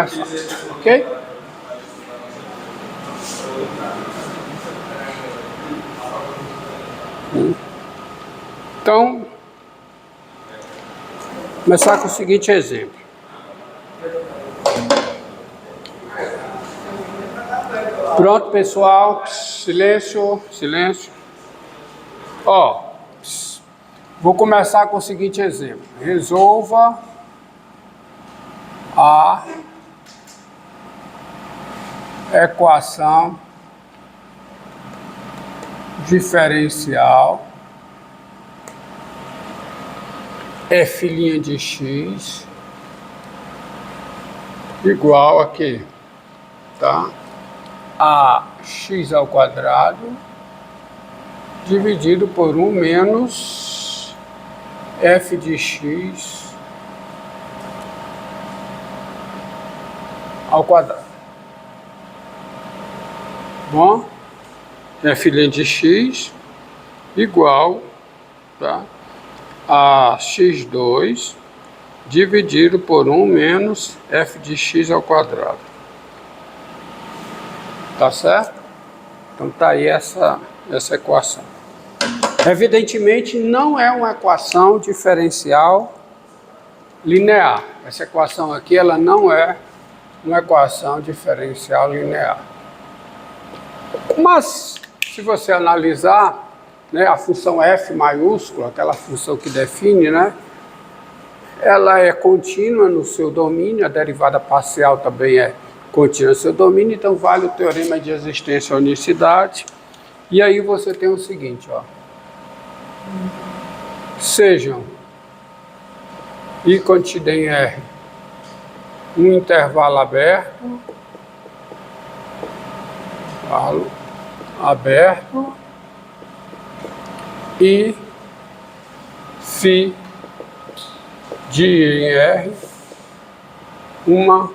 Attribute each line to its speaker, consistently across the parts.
Speaker 1: Ok? Então, começar com o seguinte exemplo. Pronto, pessoal. Silêncio, silêncio. Ó, vou começar com o seguinte exemplo. Resolva a equação diferencial f' de x igual a quê? Tá? A x ao quadrado dividido por 1 menos f de x ao quadrado. Bom, f' de x igual, tá, a x2 dividido por 1 menos f de x ao quadrado. Tá certo? Então tá aí essa equação. Evidentemente não é uma equação diferencial linear. Essa equação aqui ela não é uma equação diferencial linear. Mas se você analisar, né, a função f maiúscula, aquela função que define, né, ela é contínua no seu domínio, a derivada parcial também é contínua no seu domínio, então vale o teorema de existência à unicidade. E aí você tem o seguinte, ó. Sejam I contida em R um intervalo aberto, e φ de I em R uma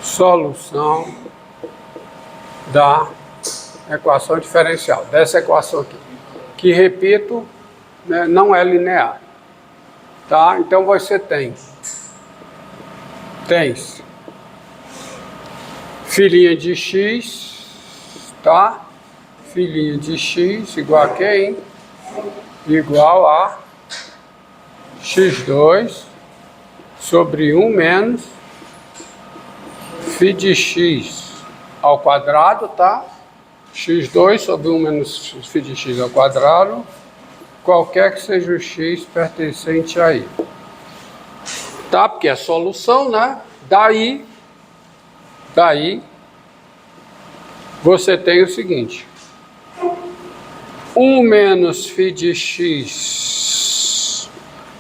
Speaker 1: solução da equação diferencial, dessa equação aqui, que, repito, né, não é linear. Tá? Então você tens filhinha de x, tá? Filhinha de x igual a quem? Igual a x2 sobre 1 menos φ de x ao quadrado, tá? x2 sobre 1 menos φ de x ao quadrado, qualquer que seja o x pertencente a I. Tá? Porque é solução, né? Daí você tem o seguinte: 1 menos φ de x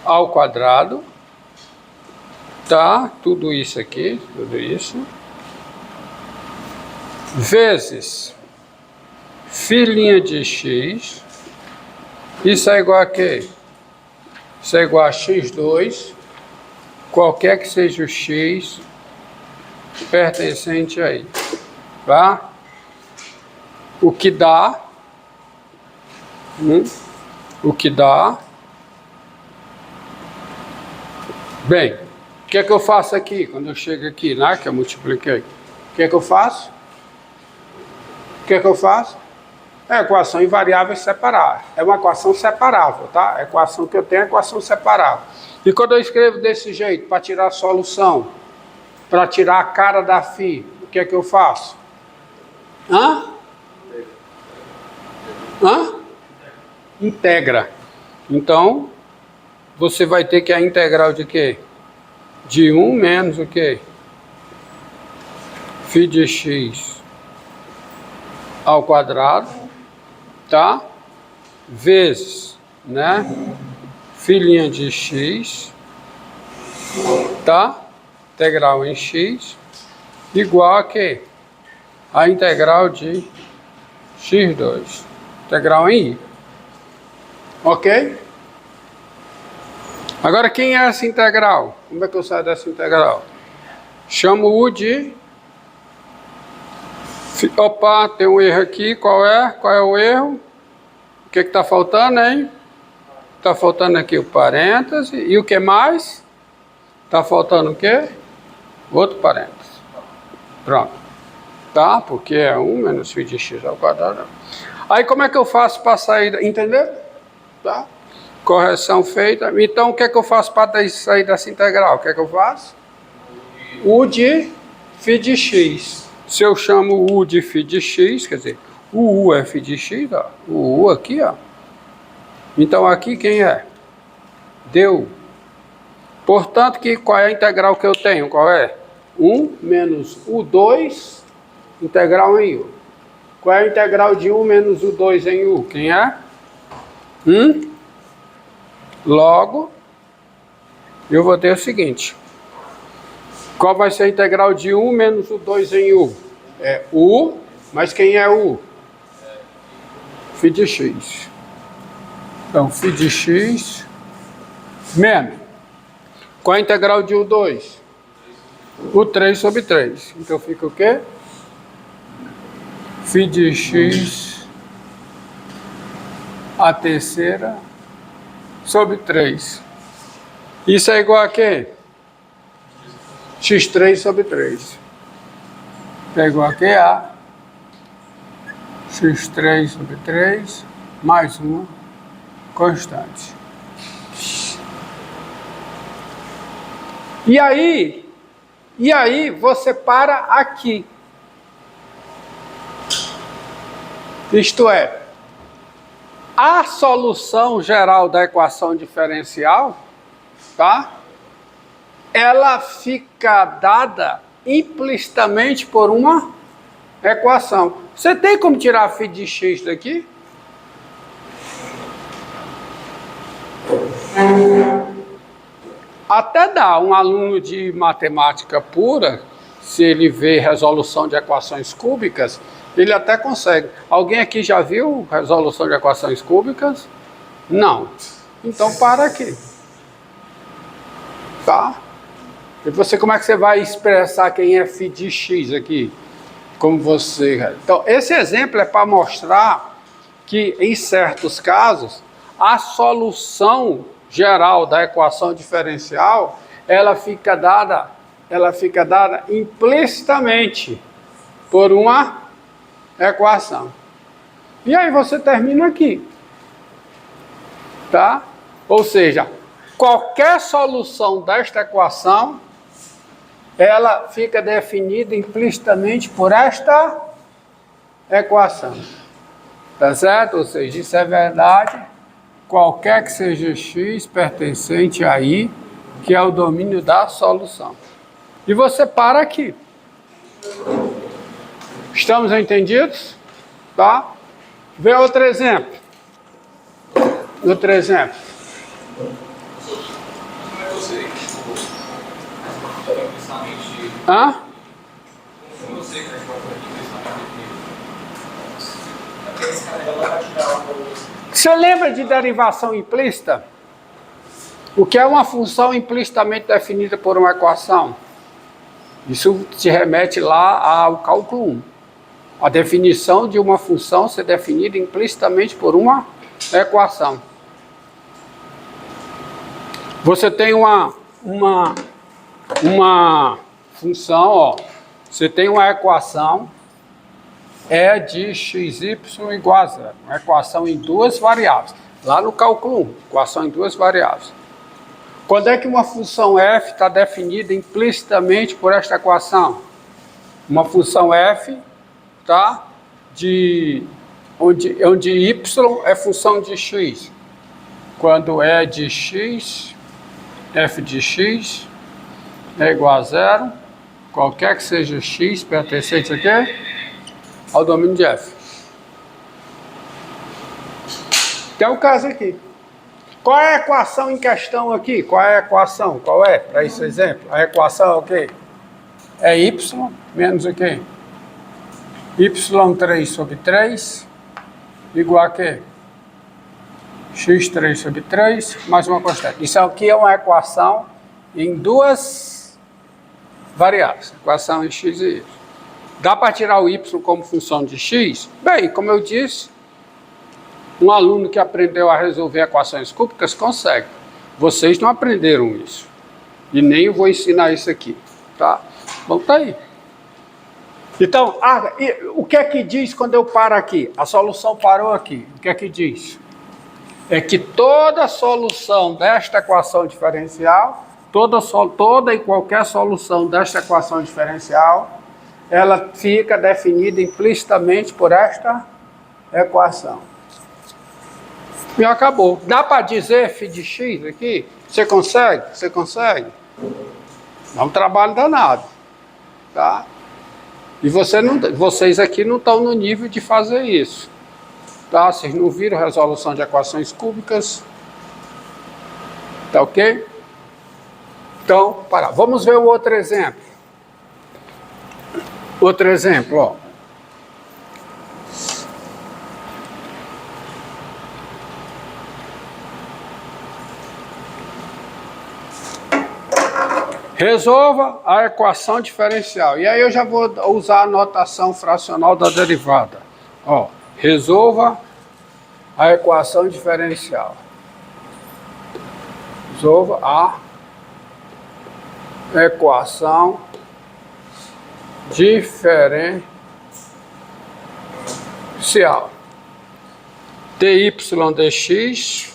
Speaker 1: ao quadrado, tá? Tudo isso aqui, tudo isso, vezes filhinha de x, isso é igual a quê? Isso é igual a x2, qualquer que seja o x pertencente a I, tá? O que dá, bem, o que é que eu faço aqui, quando eu chego aqui, né, que eu multipliquei, o que é que eu faço? É a equação em variáveis separáveis, é uma equação separável, tá? A equação que eu tenho é equação separável. E quando eu escrevo desse jeito, para tirar a solução, para tirar a cara da φ, o que é que eu faço? Integra. Então, você vai ter que a integral de quê? De 1 menos o quê? φ de x ao quadrado, tá? Vezes, né? Filhinha de x, tá? Integral em x, igual a quê? A integral de x2. Integral em I. Ok? Agora, quem é essa integral? Como é que eu saio dessa integral? Chamo-o de... Opa, tem um erro aqui. Qual é? Qual é o erro? O que está faltando, hein? Está faltando aqui o parêntese. E o que mais? Está faltando o quê? Outro parênteses. Pronto. Tá? Porque é 1 menos φ de x ao quadrado. Aí como é que eu faço para sair? Entendeu? Tá? Correção feita. Então o que é que eu faço para sair dessa integral? O que é que eu faço? U de φ de x. Se eu chamo U de φ de x, quer dizer, o U é φ de x, ó. O U aqui, ó. Então aqui quem é? Deu. Portanto, qual é a integral que eu tenho? Qual é? 1 menos U2 integral em U. Qual é a integral de 1 menos U2 em U? Quem é? 1. Logo, eu vou ter o seguinte. Qual vai ser a integral de 1 menos U2 em U? É U, mas quem é U? φ de x. Então, φ de x menos. Qual é a integral de U2? U3 sobre 3. Então fica o quê? φ de x a terceira sobre 3. Isso é igual a quê? x3 sobre 3. É igual a quê? A x3 sobre 3 mais uma constante. E aí você para aqui. Isto é, a solução geral da equação diferencial, tá? Ela fica dada implicitamente por uma equação. Você tem como tirar φ de x daqui? Até dá. Um aluno de matemática pura, se ele vê resolução de equações cúbicas, ele até consegue. Alguém aqui já viu resolução de equações cúbicas? Não. Então para aqui. Tá? E você, como é que você vai expressar quem é φ de x aqui? Como você... Então, esse exemplo é para mostrar que, em certos casos, a solução geral da equação diferencial, ela fica dada implicitamente por uma equação. E aí você termina aqui. Tá? Ou seja, qualquer solução desta equação, ela fica definida implicitamente por esta equação. Tá certo? Ou seja, isso é verdade. Qualquer que seja x pertencente a I, que é o domínio da solução. E você para aqui. Estamos entendidos? Tá? Vê outro exemplo. Outro exemplo. Hã? Você lembra de derivação implícita? O que é uma função implicitamente definida por uma equação? Isso se remete lá ao cálculo 1. A definição de uma função ser definida implicitamente por uma equação. Você tem uma função, ó. Você tem uma equação E de xy igual a zero. Uma equação em duas variáveis. Lá no cálculo 1, equação em duas variáveis. Quando é que uma função f está definida implicitamente por esta equação? Uma função f, tá? Onde y é função de x. Quando E de x, f de x é igual a zero, qualquer que seja x pertencente aqui ao domínio de f. Tem um caso aqui. Qual é a equação em questão aqui? Qual é a equação? Qual é, para esse exemplo? A equação é o quê? É y menos o quê? y3 sobre 3 igual a quê? x3 sobre 3 mais uma constante. Isso aqui é uma equação em duas variáveis. Equação em x e y. Dá para tirar o y como função de x? Bem, como eu disse, um aluno que aprendeu a resolver equações cúbicas consegue. Vocês não aprenderam isso. E nem eu vou ensinar isso aqui. Tá? Bom, tá aí. Então, o que é que diz quando eu paro aqui? A solução parou aqui. O que é que diz? É que toda solução desta equação diferencial, toda e qualquer solução desta equação diferencial, ela fica definida implicitamente por esta equação. E acabou. Dá para dizer f de x aqui? Você consegue? Você consegue? É um trabalho danado. Tá? E vocês aqui não estão no nível de fazer isso. Tá? Vocês não viram resolução de equações cúbicas. Tá ok? Então, vamos ver o outro exemplo. Outro exemplo, ó. Resolva a equação diferencial. E aí eu já vou usar a notação fracional da derivada. Ó, resolva a equação diferencial. Resolva a equação diferencial. dy dx,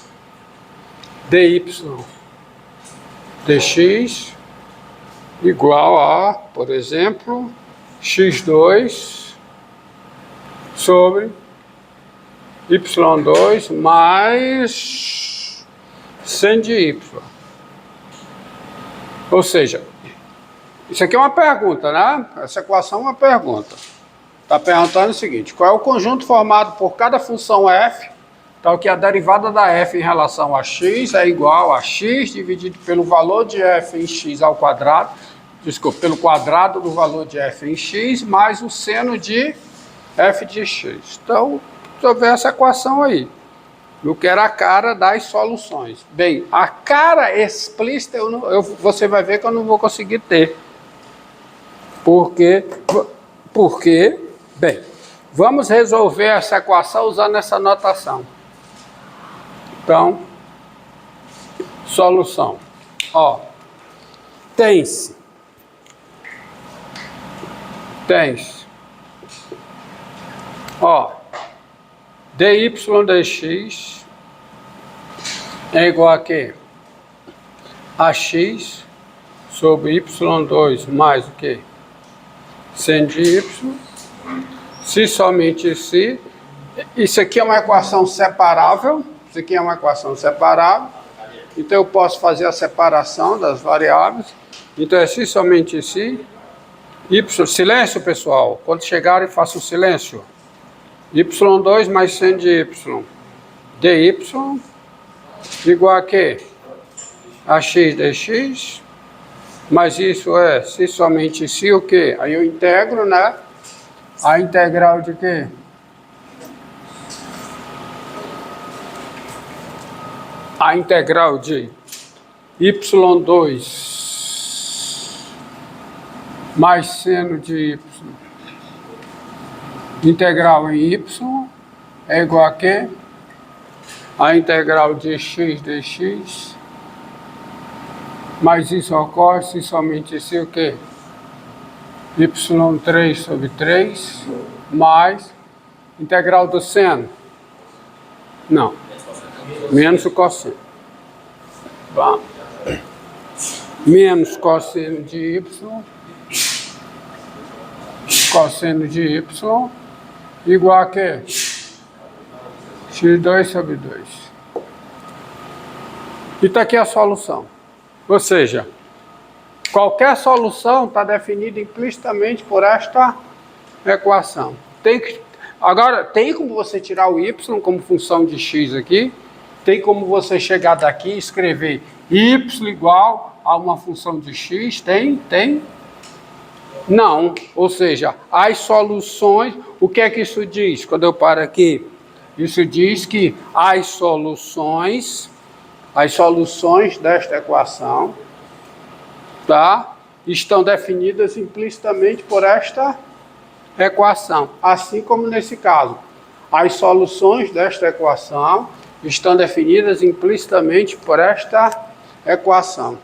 Speaker 1: dy dx igual a, por exemplo, x2 sobre y2 mais sen de y. Ou seja, isso aqui é uma pergunta, né? Essa equação é uma pergunta. Está perguntando o seguinte: qual é o conjunto formado por cada função f, tal que a derivada da f em relação a x é igual a x dividido pelo valor de f em x ao quadrado, desculpa, pelo quadrado do valor de f em x mais o seno de f de x. Então, resolver essa equação aí. Eu quero a cara das soluções. Bem, a cara explícita você vai ver que eu não vou conseguir ter. Porque, bem, vamos resolver essa equação usando essa notação. Então, solução. Ó, tem-se. Ó, dy dx é igual a quê? A x sobre y2 mais o quê? Sen de y. Se somente se. Isso aqui é uma equação separável. Isso aqui é uma equação separável. Então eu posso fazer a separação das variáveis. Então é se somente se. Y, silêncio pessoal, quando chegarem façam silêncio. y2 mais sen de y, dy igual a quê? A x dx, mas isso é se somente se o quê? Aí eu integro, né? A integral de quê? A integral de y2 mais seno de y integral em y é igual a quê? A integral de x dx mas isso ocorre se somente se o quê? y3 sobre 3 mais integral do seno. Não. Menos o cosseno. Vamos. Menos cosseno de y. Cosseno de y igual a quê? x2 sobre 2. E está aqui a solução. Ou seja, qualquer solução está definida implicitamente por esta equação. Agora, tem como você tirar o y como função de x aqui. Tem como você chegar daqui e escrever y igual a uma função de x? Tem? Não. Ou seja, as soluções... O que é que isso diz quando eu paro aqui? Isso diz que as soluções desta equação, tá, estão definidas implicitamente por esta equação. Assim como nesse caso. As soluções desta equação estão definidas implicitamente por esta equação.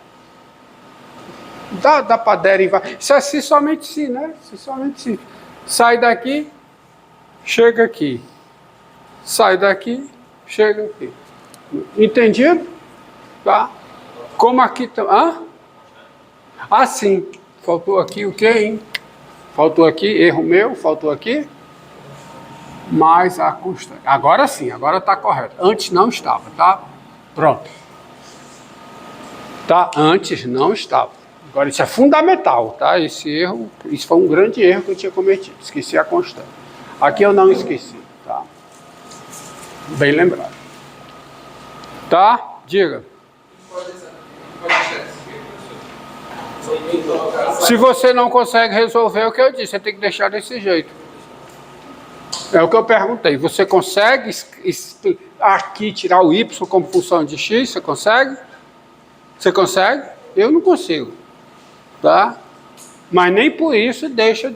Speaker 1: Dá para derivar. Isso é se somente se, né? Se somente se. Sai daqui, chega aqui. Sai daqui, chega aqui. Entendido? Tá? Como aqui... Ah, sim. Faltou aqui o quê, hein? Faltou aqui, erro meu, faltou aqui. Mais a constante. Agora sim, agora está correto. Antes não estava, tá? Pronto. Tá? Antes não estava. Agora isso é fundamental, tá? Esse erro, isso foi um grande erro que eu tinha cometido. Esqueci a constante. Aqui eu não esqueci, tá? Bem lembrado. Tá? Diga. Se você não consegue resolver o que eu disse, você tem que deixar desse jeito. É o que eu perguntei. Você consegue aqui tirar o y como função de x? Você consegue? Você consegue? Eu não consigo. Tá? Mas nem por isso deixa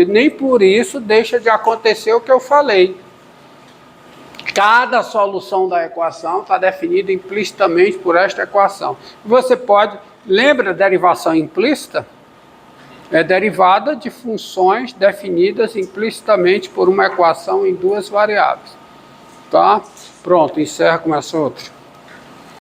Speaker 1: nem por isso deixa de acontecer o que eu falei. Cada solução da equação está definida implicitamente por esta equação. Você pode... Lembra a derivação implícita? É derivada de funções definidas implicitamente por uma equação em duas variáveis. Tá? Pronto, encerra com essa outra.